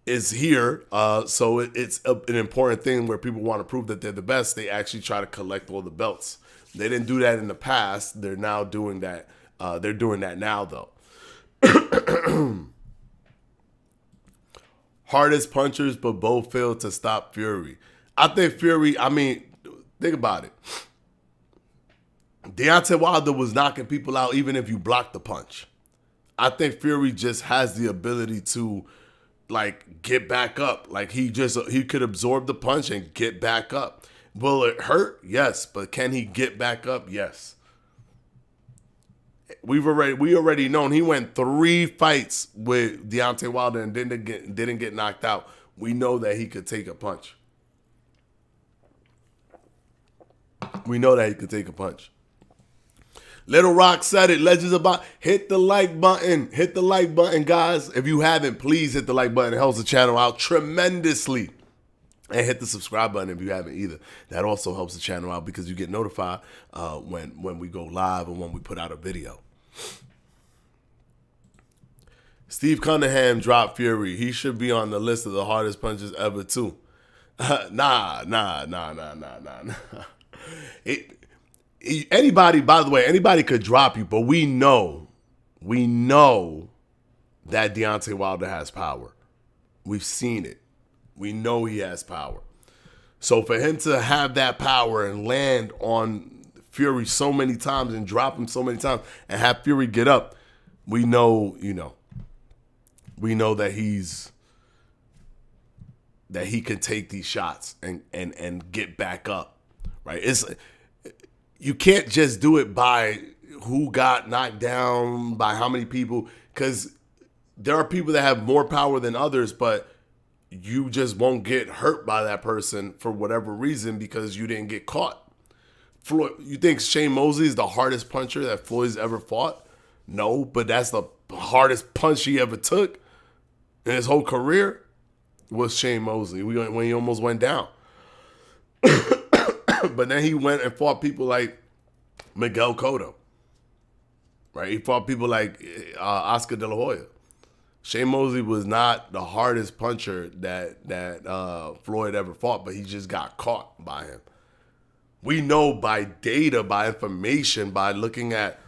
is here. So it's an important thing where people want to prove that they're the best. They actually try to collect all the belts. They didn't do that in the past. They're now doing that. They're doing that now, though. Hardest punchers, but both failed to stop Fury. I think Fury, think about it. Deontay Wilder was knocking people out even if you blocked the punch. I think Fury just has the ability to, like, get back up. Like, he could absorb the punch and get back up. Will it hurt? Yes. But can he get back up? Yes. We already known he went 3 fights with Deontay Wilder and didn't get knocked out. We know that he could take a punch. Little Rock said it. Legends about. Hit the like button. Hit the like button, guys. If you haven't, please hit the like button. It helps the channel out tremendously. And hit the subscribe button if you haven't either. That also helps the channel out because you get notified when we go live and when we put out a video. Steve Cunningham dropped Fury. He should be on the list of the hardest punches ever too. Nah. Anybody, by the way, anybody could drop you, but we know that Deontay Wilder has power. We've seen it. We know he has power. So for him to have that power and land on Fury so many times and drop him so many times and have Fury get up, we know that he can take these shots and get back up, right? You can't just do it by who got knocked down, by how many people, because there are people that have more power than others, but you just won't get hurt by that person for whatever reason because you didn't get caught. Floyd, you think Shane Mosley is the hardest puncher that Floyd's ever fought? No, but that's the hardest punch he ever took in his whole career was Shane Mosley when he almost went down. But then he went and fought people like Miguel Cotto, right? He fought people like Oscar De La Hoya. Shane Mosley was not the hardest puncher that Floyd ever fought, but he just got caught by him. We know by data, by information, by looking at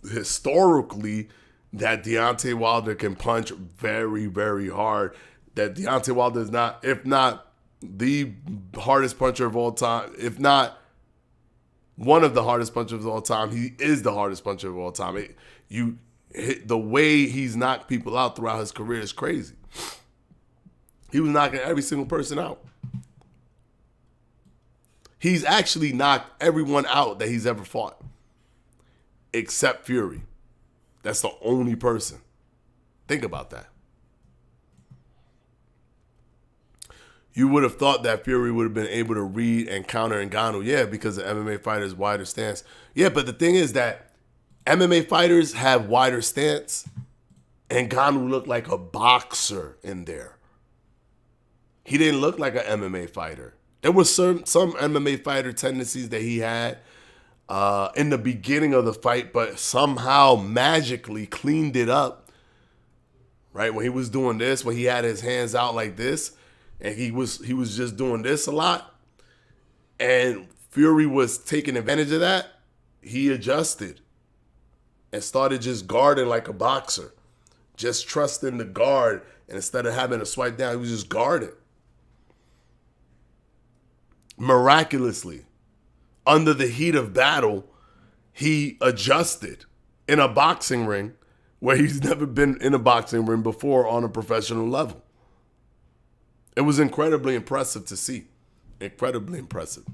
historically that Deontay Wilder can punch very, very hard. That Deontay Wilder is not, if not the hardest puncher of all time, if not one of the hardest punchers of all time, he is the hardest puncher of all time. The way he's knocked people out throughout his career is crazy. He was knocking every single person out. He's actually knocked everyone out that he's ever fought, except Fury. That's the only person. Think about that. You would have thought that Fury would have been able to read and counter Ngannou. Yeah, because the MMA fighter's wider stance. Yeah, but the thing is that MMA fighters have wider stance, and Ngannou looked like a boxer in there. He didn't look like an MMA fighter. There was some MMA fighter tendencies that he had in the beginning of the fight, but somehow magically cleaned it up. Right? When he was doing this, when he had his hands out like this, and he was just doing this a lot, and Fury was taking advantage of that, he adjusted and started just guarding like a boxer, just trusting the guard, and instead of having to swipe down, he was just guarding. Miraculously, under the heat of battle, he adjusted in a boxing ring where he's never been in a boxing ring before on a professional level. It was incredibly impressive to see. Incredibly impressive.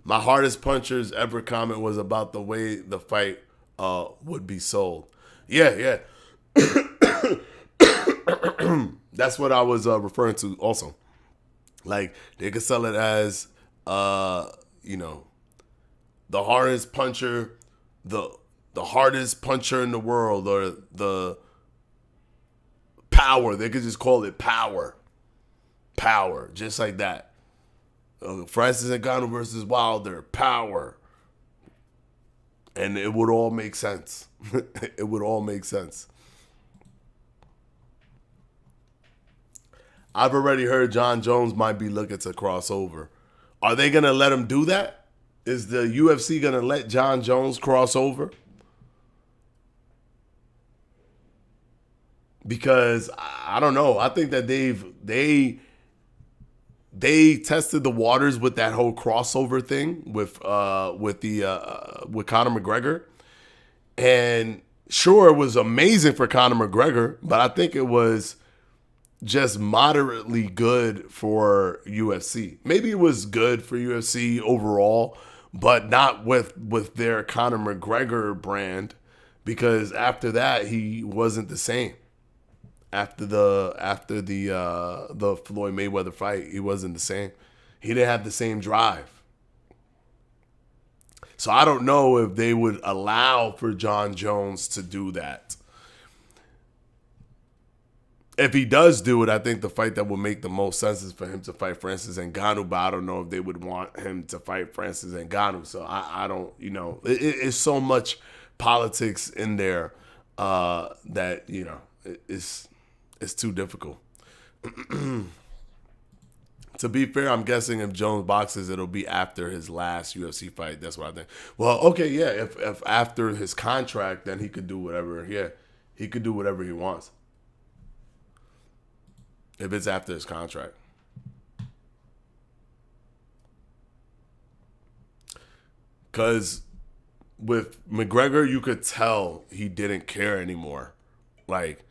My hardest punchers ever comment was about the way the fight would be sold. Yeah, yeah. That's what I was referring to also. Like they could sell it as you know, the hardest puncher, the the hardest puncher in the world, or the power. They could just call it power. Power. Just like that. Francis Ngannou versus Wilder. Power. And it would all make sense. It would all make sense. I've already heard John Jones might be looking to cross over. Are they going to let him do that? Is the UFC going to let John Jones cross over? Because I don't know. I think that they tested the waters with that whole crossover thing with Conor McGregor, and sure, it was amazing for Conor McGregor, but I think it was just moderately good for UFC. Maybe it was good for UFC overall, but not with their Conor McGregor brand, because after that he wasn't the same. After the Floyd Mayweather fight, he wasn't the same. He didn't have the same drive. So I don't know if they would allow for John Jones to do that. If he does do it, I think the fight that would make the most sense is for him to fight Francis Ngannou, but I don't know if they would want him to fight Francis Ngannou. So I don't, it's so much politics in there that, it's too difficult. To be fair, I'm guessing if Jones boxes, it'll be after his last UFC fight. That's what I think. Well, okay, yeah. If after his contract, then he could do whatever. Yeah, he could do whatever he wants. If it's after his contract. Because with McGregor, you could tell he didn't care anymore. Like,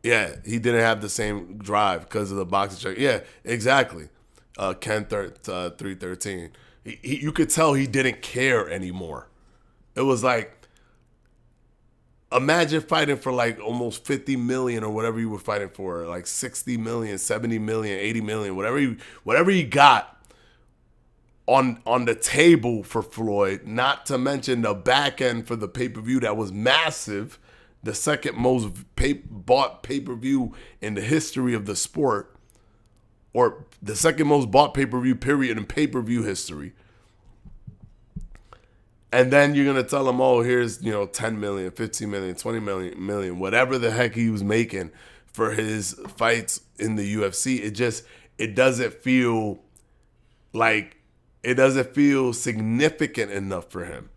yeah, he didn't have the same drive because of the boxing check. Yeah, exactly. Ken 313. You could tell he didn't care anymore. It was like, imagine fighting for like almost 50 million or whatever you were fighting for, like 60 million, 70 million, 80 million, whatever he got on the table for Floyd, not to mention the back end for the pay-per-view that was massive. The second most bought pay-per-view in the history of the sport, or the second most bought pay-per-view period in pay-per-view history. And then you're going to tell him, oh, here's, 10 million, 15 million, 20 million, whatever the heck he was making for his fights in the UFC. It doesn't feel significant enough for him.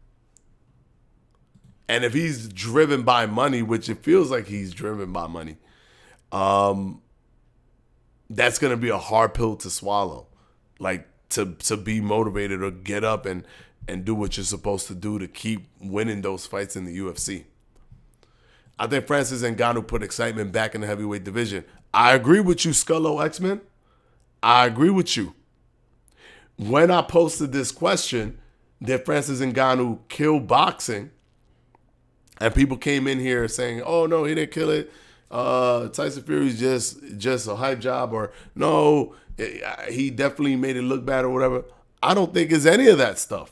And if he's driven by money, which it feels like he's driven by money, that's going to be a hard pill to swallow. Like to be motivated or get up and do what you're supposed to do to keep winning those fights in the UFC. I think Francis Ngannou put excitement back in the heavyweight division. I agree with you, Scullo X-Men. I agree with you. When I posted this question, did Francis Ngannou kill boxing? And people came in here saying, oh, no, he didn't kill it. Tyson Fury's just a hype job, or no, he definitely made it look bad or whatever. I don't think it's any of that stuff.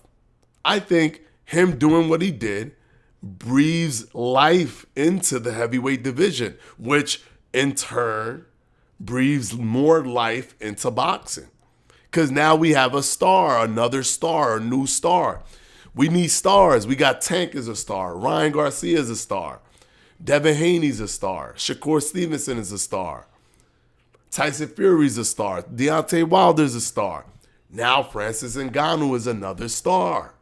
I think him doing what he did breathes life into the heavyweight division, which in turn breathes more life into boxing. Because now we have a star, another star, a new star. We need stars. We got Tank as a star. Ryan Garcia is a star. Devin Haney's a star. Shakur Stevenson is a star. Tyson Fury's a star. Deontay Wilder's a star. Now Francis Ngannou is another star.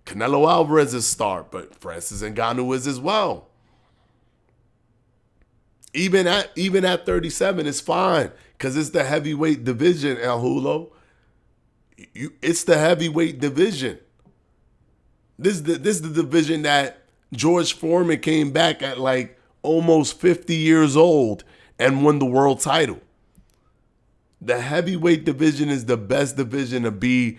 Canelo Alvarez is a star, but Francis Ngannou is as well. Even at 37, it's fine because it's the heavyweight division, El Hulo. It's the heavyweight division. This is the division that George Foreman came back at like almost 50 years old and won the world title. The heavyweight division is the best division to be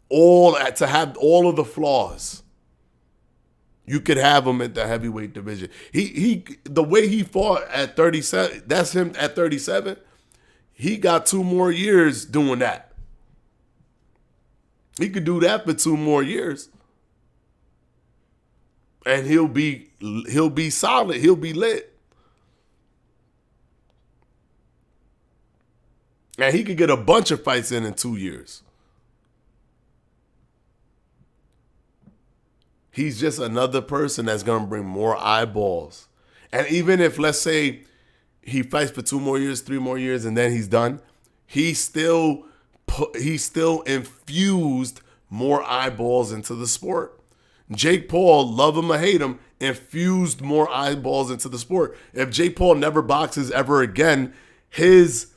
to have all of the flaws. You could have him at the heavyweight division. The way he fought at 37, that's him at 37. He got 2 more years doing that. He could do that for 2 more years. And he'll be solid. He'll be lit. And he could get a bunch of fights in 2 years. He's just another person that's going to bring more eyeballs. And even if, let's say, he fights for 2 more years, 3 more years, and then he's done, he still infused more eyeballs into the sport. Jake Paul, love him or hate him, infused more eyeballs into the sport. If Jake Paul never boxes ever again, his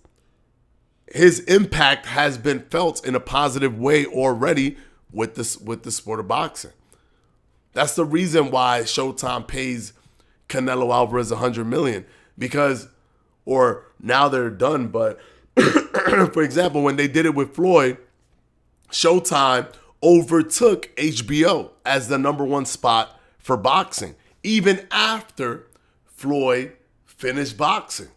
impact has been felt in a positive way already with the sport of boxing. That's the reason why Showtime pays Canelo Alvarez $100 million, because, or now they're done, but for example, when they did it with Floyd, Showtime overtook HBO as the #1 spot for boxing, even after Floyd finished boxing.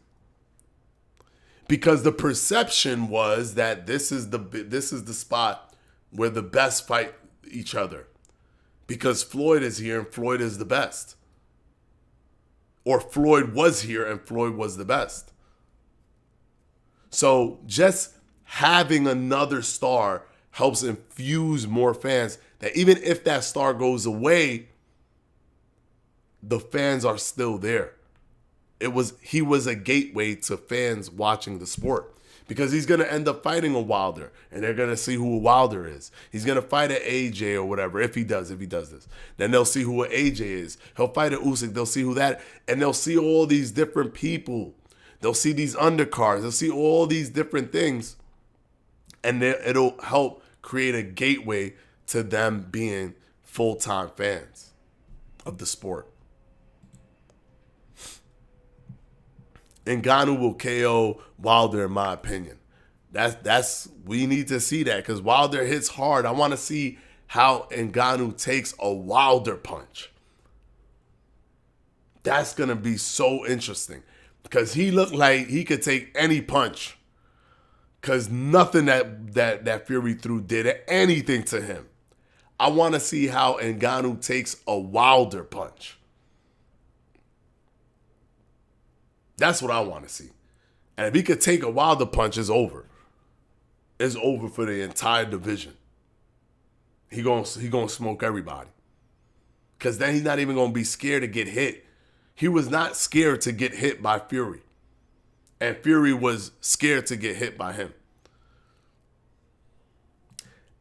Because the perception was that this is the spot where the best fight each other. Because Floyd is here and Floyd is the best. Or Floyd was here and Floyd was the best. So just having another star helps infuse more fans, that even if that star goes away, the fans are still there. He was a gateway to fans watching the sport, because he's going to end up fighting a Wilder, and they're going to see who a Wilder is. He's going to fight an AJ or whatever, if he does this. Then they'll see who an AJ is. He'll fight an Usyk. They'll see who that, and they'll see all these different people. They'll see these undercards. They'll see all these different things, and it'll help create a gateway to them being full-time fans of the sport. Ngannou will KO Wilder, in my opinion. We need to see that, because Wilder hits hard. I want to see how Ngannou takes a Wilder punch. That's gonna be so interesting, because he looked like he could take any punch. Because nothing that Fury threw did anything to him. I want to see how Ngannou takes a Wilder punch. That's what I want to see. And if he could take a Wilder punch, it's over. It's over for the entire division. He gonna smoke everybody. Because then he's not even going to be scared to get hit. He was not scared to get hit by Fury. And Fury was scared to get hit by him.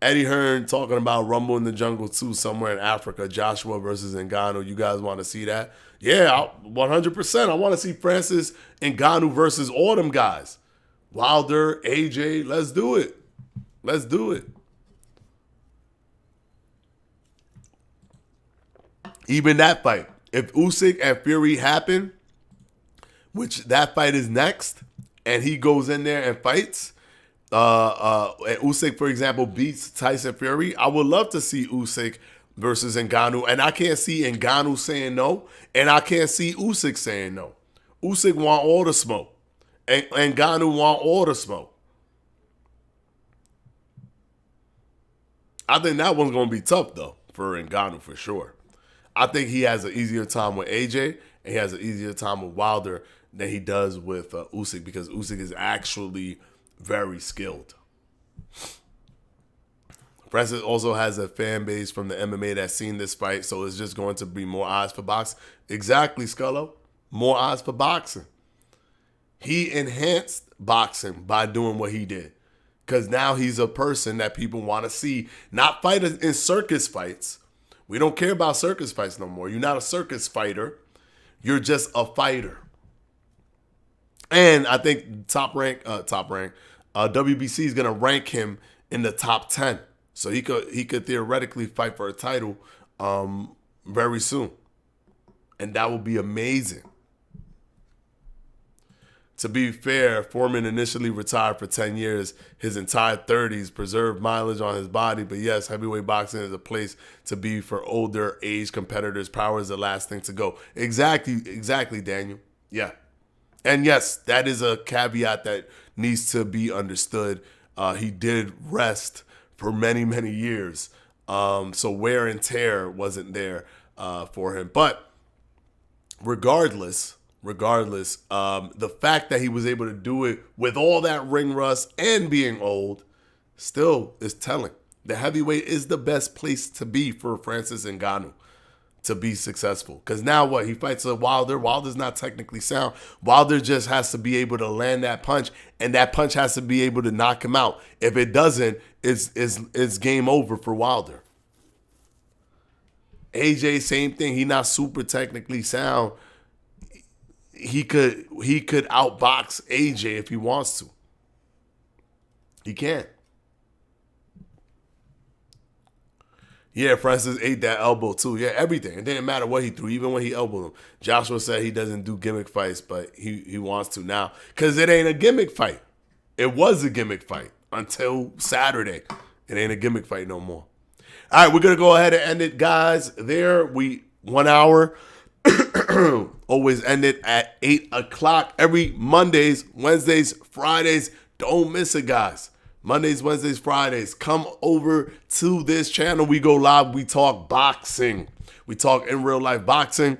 Eddie Hearn talking about Rumble in the Jungle 2 somewhere in Africa. Joshua versus Ngannou. You guys want to see that? Yeah, 100%. I want to see Francis Ngannou versus all them guys. Wilder, AJ, let's do it. Let's do it. Even that fight. If Usyk and Fury happen, which that fight is next, and he goes in there and fights, and Usyk, for example, beats Tyson Fury, I would love to see Usyk versus Ngannou, and I can't see Ngannou saying no, and I can't see Usyk saying no. Usyk want all the smoke, and Ngannou want all the smoke. I think that one's going to be tough, though, for Ngannou for sure. I think he has an easier time with AJ, and he has an easier time with Wilder than he does with Usyk, because Usyk is actually very skilled. Francis also has a fan base from the MMA that's seen this fight, so it's just going to be more eyes for boxing. Exactly, Scullo. More eyes for boxing. He enhanced boxing by doing what he did, because now he's a person that people want to see, not fight in circus fights. We don't care about circus fights no more. You're not a circus fighter. You're just a fighter. And I think top rank, WBC is going to rank him in the top 10. So he could theoretically fight for a title very soon. And that would be amazing. To be fair, Foreman initially retired for 10 years, his entire 30s, preserved mileage on his body. But yes, heavyweight boxing is a place to be for older age competitors. Power is the last thing to go. Exactly, Daniel. Yeah. And yes, that is a caveat that needs to be understood. He did rest for many, many years. So wear and tear wasn't there for him. But regardless, the fact that he was able to do it with all that ring rust and being old still is telling. The heavyweight is the best place to be for Francis Ngannou to be successful. Because now what? He fights a Wilder. Wilder's not technically sound. Wilder just has to be able to land that punch, and that punch has to be able to knock him out. If it doesn't, it's game over for Wilder. AJ, same thing. He not super technically sound. He could outbox AJ if he wants to. He can't. Yeah, Francis ate that elbow too. Yeah, everything. It didn't matter what he threw, even when he elbowed him. Joshua said he doesn't do gimmick fights, but he wants to now. Because it ain't a gimmick fight. It was a gimmick fight until Saturday. It ain't a gimmick fight no more. All right, we're going to go ahead and end it, guys. There, 1 hour. Always end it at 8 o'clock every Mondays, Wednesdays, Fridays. Don't miss it, guys. Mondays, Wednesdays, Fridays. Come over to this channel. We go live. We talk boxing. We talk in real life boxing.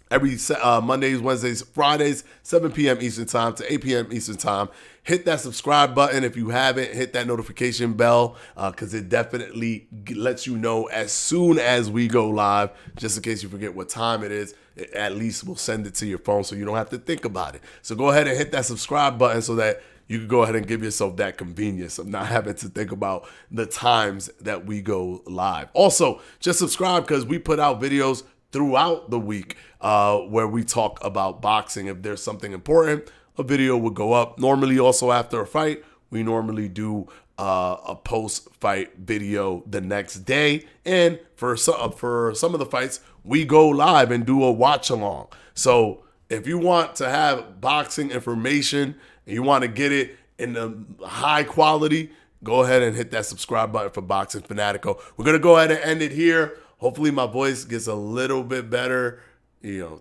Every Mondays, Wednesdays, Fridays, 7 p.m. Eastern Time to 8 p.m. Eastern Time. Hit that subscribe button if you haven't. Hit that notification bell because it definitely lets you know as soon as we go live. Just in case you forget what time it is, at least we'll send it to your phone so you don't have to think about it. So go ahead and hit that subscribe button so that you can go ahead and give yourself that convenience of not having to think about the times that we go live. Also, just subscribe because we put out videos throughout the week where we talk about boxing. If there's something important, a video will go up. Normally also after a fight, we normally do a post-fight video the next day. And for some of the fights, we go live and do a watch-along. So if you want to have boxing information and you want to get it in the high quality, go ahead and hit that subscribe button for Boxing Fanatico. We're going to go ahead and end it here. Hopefully my voice gets a little bit better.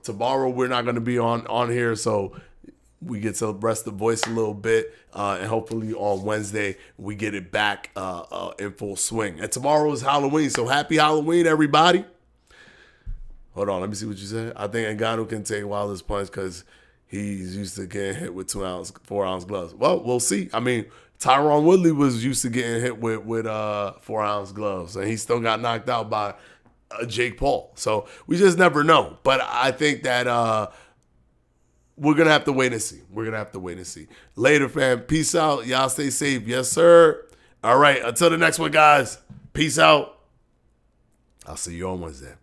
Tomorrow we're not going to be on here, so we get to rest the voice a little bit, and hopefully on Wednesday we get it back in full swing. And tomorrow is Halloween, so happy Halloween, everybody. Hold on, let me see what you said. I think Ngannou can take Wilder's punch because he's used to getting hit with 4-ounce gloves. Well, we'll see. I mean, Tyron Woodley was used to getting hit with 4-ounce gloves, and he still got knocked out by Jake Paul. So we just never know. But I think that we're going to have to wait and see. Later, fam. Peace out. Y'all stay safe. Yes, sir. All right. Until the next one, guys. Peace out. I'll see you on Wednesday.